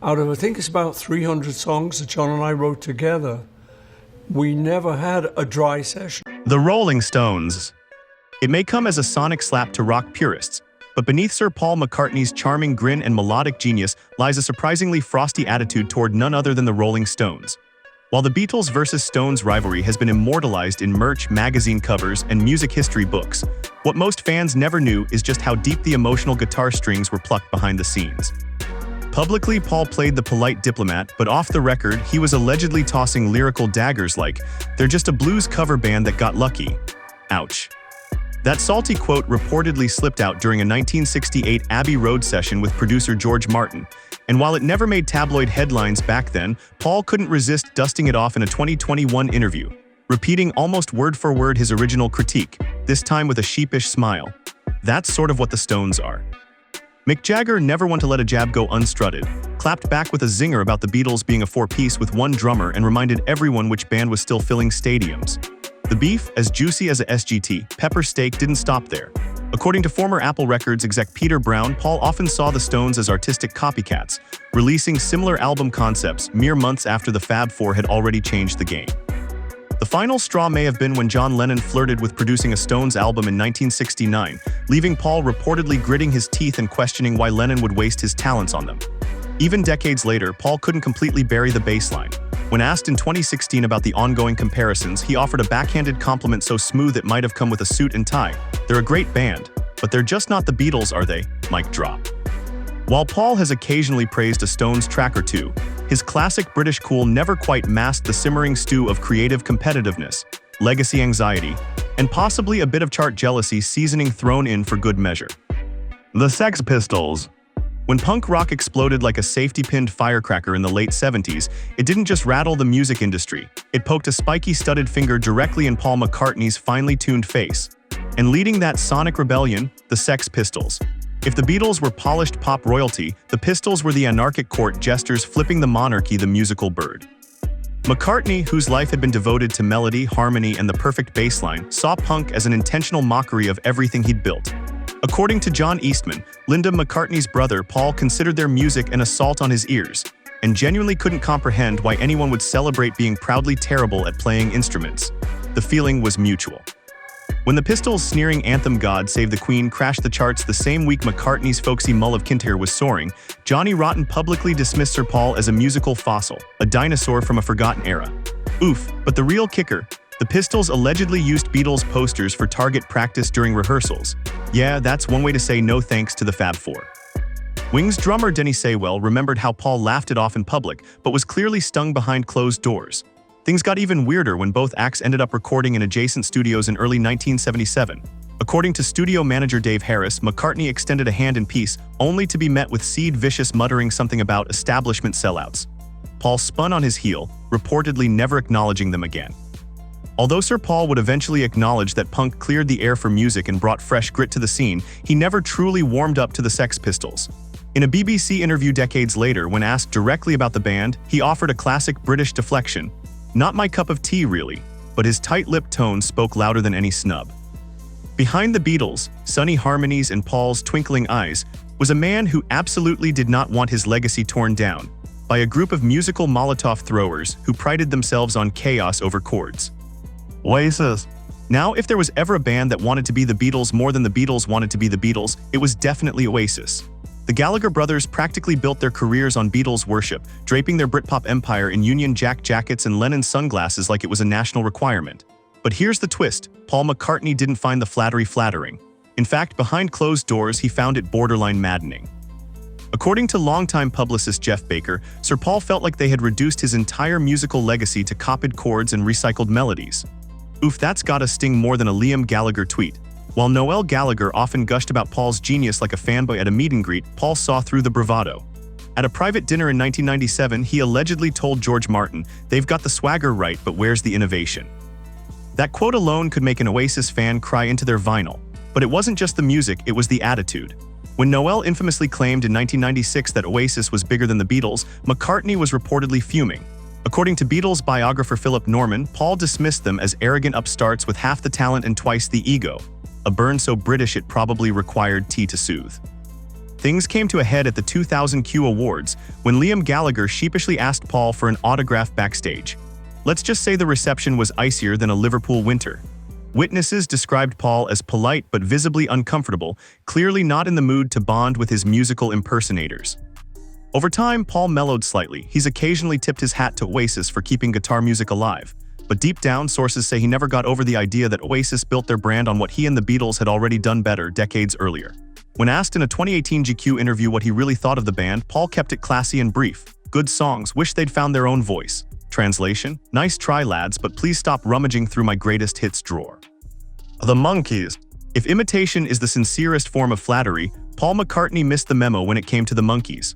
Out of, I think it's about 300 songs that John and I wrote together, we never had a dry session. The Rolling Stones. It may come as a sonic slap to rock purists, but beneath Sir Paul McCartney's charming grin and melodic genius lies a surprisingly frosty attitude toward none other than the Rolling Stones. While the Beatles versus Stones rivalry has been immortalized in merch, magazine covers, and music history books, what most fans never knew is just how deep the emotional guitar strings were plucked behind the scenes. Publicly, Paul played the polite diplomat, but off the record, he was allegedly tossing lyrical daggers like, "They're just a blues cover band that got lucky." Ouch. That salty quote reportedly slipped out during a 1968 Abbey Road session with producer George Martin, and while it never made tabloid headlines back then, Paul couldn't resist dusting it off in a 2021 interview, repeating almost word for word his original critique, this time with a sheepish smile. That's sort of what the Stones are. Mick Jagger, never one to let a jab go unstrutted, clapped back with a zinger about the Beatles being a four-piece with one drummer and reminded everyone which band was still filling stadiums. The beef, as juicy as a SGT pepper steak, didn't stop there. According to former Apple Records exec Peter Brown, Paul often saw the Stones as artistic copycats, releasing similar album concepts mere months after the Fab Four had already changed the game. The final straw may have been when John Lennon flirted with producing a Stones album in 1969, leaving Paul reportedly gritting his teeth and questioning why Lennon would waste his talents on them. Even decades later, Paul couldn't completely bury the baseline. When asked in 2016 about the ongoing comparisons, he offered a backhanded compliment so smooth it might have come with a suit and tie. "They're a great band, but they're just not the Beatles, are they?" Mic drop. While Paul has occasionally praised a Stones track or two, his classic British cool never quite masked the simmering stew of creative competitiveness, legacy anxiety, and possibly a bit of chart jealousy seasoning thrown in for good measure. The Sex Pistols. When punk rock exploded like a safety-pinned firecracker in the late 70s, it didn't just rattle the music industry, it poked a spiky studded finger directly in Paul McCartney's finely tuned face. And leading that sonic rebellion, the Sex Pistols. If the Beatles were polished pop royalty, the Pistols were the anarchic court jesters flipping the monarchy the musical bird. McCartney, whose life had been devoted to melody, harmony, and the perfect bass line, saw punk as an intentional mockery of everything he'd built. According to John Eastman, Linda McCartney's brother, Paul considered their music an assault on his ears, and genuinely couldn't comprehend why anyone would celebrate being proudly terrible at playing instruments. The feeling was mutual. When the Pistols' sneering anthem God Save the Queen crashed the charts the same week McCartney's folksy Mull of Kintyre was soaring, Johnny Rotten publicly dismissed Sir Paul as a musical fossil, a dinosaur from a forgotten era. Oof, but the real kicker, the Pistols allegedly used Beatles posters for target practice during rehearsals. Yeah, that's one way to say no thanks to the Fab Four. Wings drummer Denny Seiwell remembered how Paul laughed it off in public, but was clearly stung behind closed doors. Things got even weirder when both acts ended up recording in adjacent studios in early 1977. According to studio manager Dave Harris, McCartney extended a hand in peace, only to be met with Sid Vicious muttering something about establishment sellouts. Paul spun on his heel, reportedly never acknowledging them again. Although Sir Paul would eventually acknowledge that punk cleared the air for music and brought fresh grit to the scene, he never truly warmed up to the Sex Pistols. In a BBC interview decades later, when asked directly about the band, he offered a classic British deflection. "Not my cup of tea, really," but his tight-lipped tone spoke louder than any snub. Behind the Beatles, sunny harmonies and Paul's twinkling eyes, was a man who absolutely did not want his legacy torn down by a group of musical Molotov throwers who prided themselves on chaos over chords. Oasis. Now, if there was ever a band that wanted to be the Beatles more than the Beatles wanted to be the Beatles, it was definitely Oasis. The Gallagher brothers practically built their careers on Beatles worship, draping their Britpop empire in Union Jack jackets and Lennon sunglasses like it was a national requirement. But here's the twist, Paul McCartney didn't find the flattery flattering. In fact, behind closed doors, he found it borderline maddening. According to longtime publicist Jeff Baker, Sir Paul felt like they had reduced his entire musical legacy to copied chords and recycled melodies. Oof, that's gotta sting more than a Liam Gallagher tweet. While Noel Gallagher often gushed about Paul's genius like a fanboy at a meet and greet, Paul saw through the bravado. At a private dinner in 1997, he allegedly told George Martin, "They've got the swagger right, but where's the innovation?" That quote alone could make an Oasis fan cry into their vinyl. But it wasn't just the music, it was the attitude. When Noel infamously claimed in 1996 that Oasis was bigger than the Beatles, McCartney was reportedly fuming. According to Beatles biographer Philip Norman, Paul dismissed them as arrogant upstarts with half the talent and twice the ego. A burn so British it probably required tea to soothe. Things came to a head at the 2000 Q Awards when Liam Gallagher sheepishly asked Paul for an autograph backstage. Let's just say the reception was icier than a Liverpool winter. Witnesses described Paul as polite but visibly uncomfortable, clearly not in the mood to bond with his musical impersonators. Over time, Paul mellowed slightly. He's occasionally tipped his hat to Oasis for keeping guitar music alive. But deep down, sources say he never got over the idea that Oasis built their brand on what he and the Beatles had already done better decades earlier. When asked in a 2018 GQ interview what he really thought of the band, Paul kept it classy and brief. Good songs, wish they'd found their own voice. Translation: nice try lads, but please stop rummaging through my greatest hits drawer. The Monkees. If imitation is the sincerest form of flattery, Paul McCartney missed the memo when it came to the Monkees.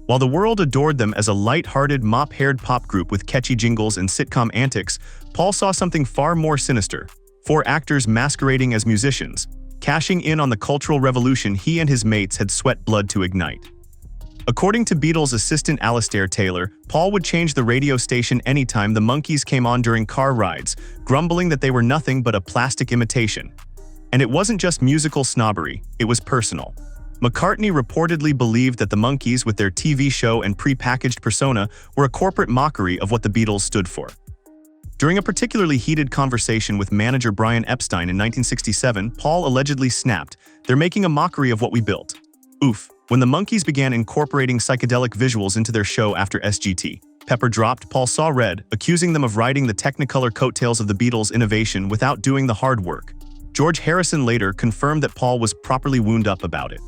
While the world adored them as a light-hearted, mop-haired pop group with catchy jingles and sitcom antics, Paul saw something far more sinister. 4 actors masquerading as musicians, cashing in on the cultural revolution he and his mates had sweat blood to ignite. According to Beatles assistant Alastair Taylor, Paul would change the radio station anytime the Monkees came on during car rides, grumbling that they were nothing but a plastic imitation. And it wasn't just musical snobbery, it was personal. McCartney reportedly believed that the Monkees, with their TV show and pre-packaged persona, were a corporate mockery of what the Beatles stood for. During a particularly heated conversation with manager Brian Epstein in 1967, Paul allegedly snapped, "They're making a mockery of what we built." Oof. When the Monkees began incorporating psychedelic visuals into their show after SGT, Pepper dropped, Paul saw red, accusing them of riding the Technicolor coattails of the Beatles' innovation without doing the hard work. George Harrison later confirmed that Paul was properly wound up about it.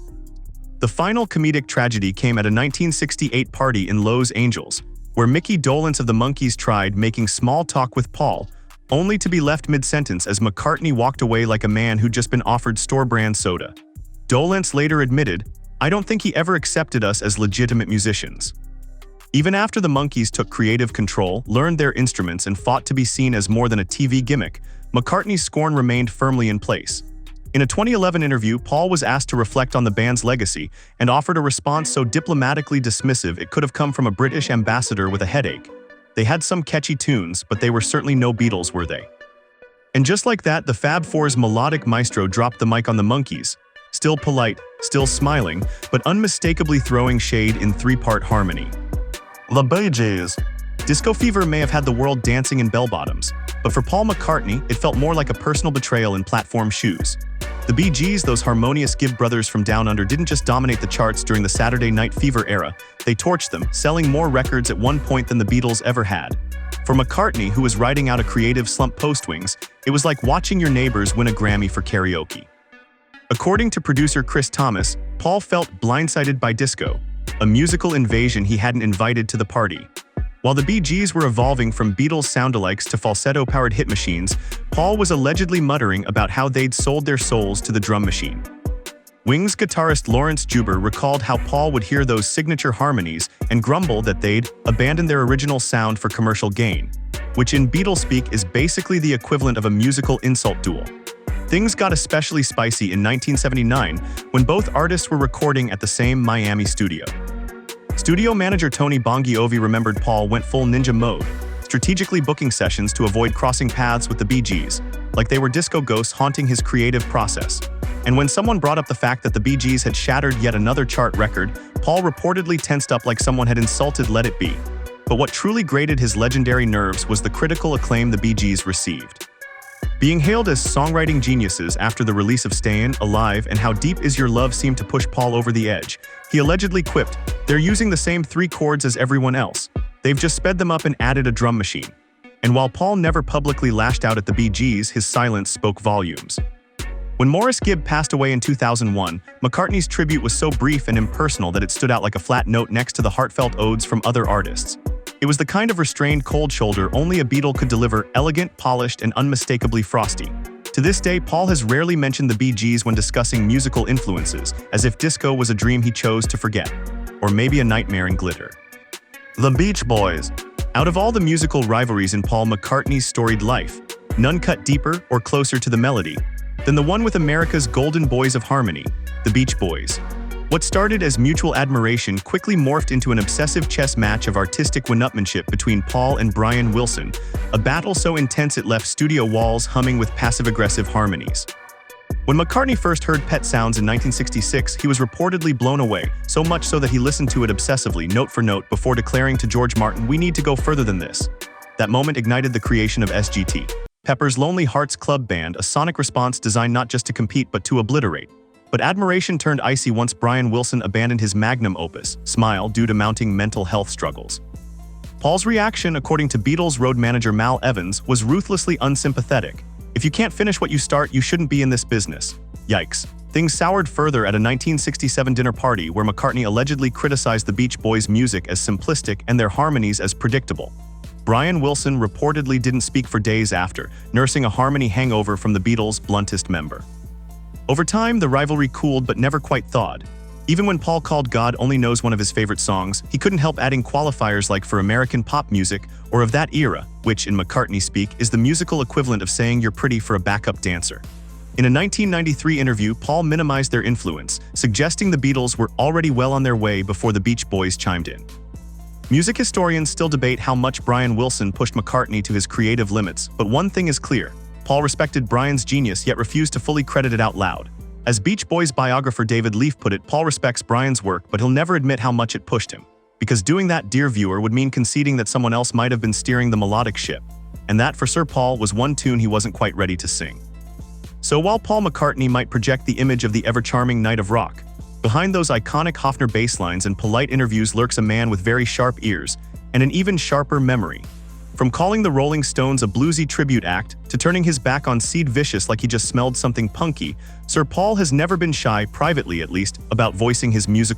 The final comedic tragedy came at a 1968 party in Los Angeles, where Mickey Dolenz of the Monkees tried making small talk with Paul, only to be left mid-sentence as McCartney walked away like a man who'd just been offered store-brand soda. Dolenz later admitted, "I don't think he ever accepted us as legitimate musicians." Even after the Monkees took creative control, learned their instruments, and fought to be seen as more than a TV gimmick, McCartney's Scorn remained firmly in place. In a 2011 interview, Paul was asked to reflect on the band's legacy and offered a response so diplomatically dismissive it could have come from a British ambassador with a headache. They had some catchy tunes, but they were certainly no Beatles, were they? And just like that, the Fab Four's melodic maestro dropped the mic on the Monkees. Still polite, still smiling, but unmistakably throwing shade in 3-part harmony. The Bee Gees. Disco Fever may have had the world dancing in bell-bottoms, but for Paul McCartney, it felt more like a personal betrayal in platform shoes. The Bee Gees, those harmonious Gibb brothers from Down Under, didn't just dominate the charts during the Saturday Night Fever era, they torched them, selling more records at one point than the Beatles ever had. For McCartney, who was riding out a creative slump post-Wings, it was like watching your neighbors win a Grammy for karaoke. According to producer Chris Thomas, Paul felt blindsided by disco, a musical invasion he hadn't invited to the party. While the Bee Gees were evolving from Beatles soundalikes to falsetto-powered hit machines, Paul was allegedly muttering about how they'd sold their souls to the drum machine. Wings guitarist Lawrence Juber recalled how Paul would hear those signature harmonies and grumble that they'd abandoned their original sound for commercial gain, which in Beatles speak is basically the equivalent of a musical insult duel. Things got especially spicy in 1979 when both artists were recording at the same Miami studio. Studio manager Tony Bongiovi remembered Paul went full ninja mode, strategically booking sessions to avoid crossing paths with the Bee Gees, like they were disco ghosts haunting his creative process. And when someone brought up the fact that the Bee Gees had shattered yet another chart record, Paul reportedly tensed up like someone had insulted Let It Be. But what truly grated his legendary nerves was the critical acclaim the Bee Gees received. Being hailed as songwriting geniuses after the release of Stayin', Alive, and How Deep Is Your Love seemed to push Paul over the edge, he allegedly quipped, "They're using the same 3 chords as everyone else. They've just sped them up and added a drum machine." And while Paul never publicly lashed out at the Bee Gees, his silence spoke volumes. When Maurice Gibb passed away in 2001, McCartney's tribute was so brief and impersonal that it stood out like a flat note next to the heartfelt odes from other artists. It was the kind of restrained cold shoulder only a Beatle could deliver, elegant, polished, and unmistakably frosty. To this day, Paul has rarely mentioned the Bee Gees when discussing musical influences, as if disco was a dream he chose to forget. Or maybe a nightmare in glitter. The Beach Boys. Out of all the musical rivalries in Paul McCartney's storied life, none cut deeper or closer to the melody than the one with America's golden boys of harmony, the Beach Boys. What started as mutual admiration quickly morphed into an obsessive chess match of artistic one-upmanship between Paul and Brian Wilson, a battle so intense it left studio walls humming with passive-aggressive harmonies. When McCartney first heard Pet Sounds in 1966, he was reportedly blown away, so much so that he listened to it obsessively, note for note, before declaring to George Martin, "We need to go further than this." That moment ignited the creation of SGT. Pepper's Lonely Hearts Club Band, a sonic response designed not just to compete but to obliterate. But admiration turned icy once Brian Wilson abandoned his magnum opus, Smile, due to mounting mental health struggles. Paul's reaction, according to Beatles road manager Mal Evans, was ruthlessly unsympathetic. "If you can't finish what you start, you shouldn't be in this business." Yikes. Things soured further at a 1967 dinner party where McCartney allegedly criticized the Beach Boys' music as simplistic and their harmonies as predictable. Brian Wilson reportedly didn't speak for days after, nursing a harmony hangover from the Beatles' bluntest member. Over time, the rivalry cooled but never quite thawed. Even when Paul called God Only Knows one of his favorite songs, he couldn't help adding qualifiers like "for American pop music" or "of that era," which, in McCartney speak, is the musical equivalent of saying you're pretty for a backup dancer. In a 1993 interview, Paul minimized their influence, suggesting the Beatles were already well on their way before the Beach Boys chimed in. Music historians still debate how much Brian Wilson pushed McCartney to his creative limits, but one thing is clear: Paul respected Brian's genius yet refused to fully credit it out loud. As Beach Boys biographer David Leaf put it, Paul respects Brian's work, but he'll never admit how much it pushed him. Because doing that, dear viewer, would mean conceding that someone else might have been steering the melodic ship. And that, for Sir Paul, was one tune he wasn't quite ready to sing. So while Paul McCartney might project the image of the ever-charming Knight of Rock, behind those iconic Hofner bass lines and polite interviews lurks a man with very sharp ears and an even sharper memory. From calling the Rolling Stones a bluesy tribute act to turning his back on Sid Vicious like he just smelled something punky, Sir Paul has never been shy, privately at least, about voicing his musical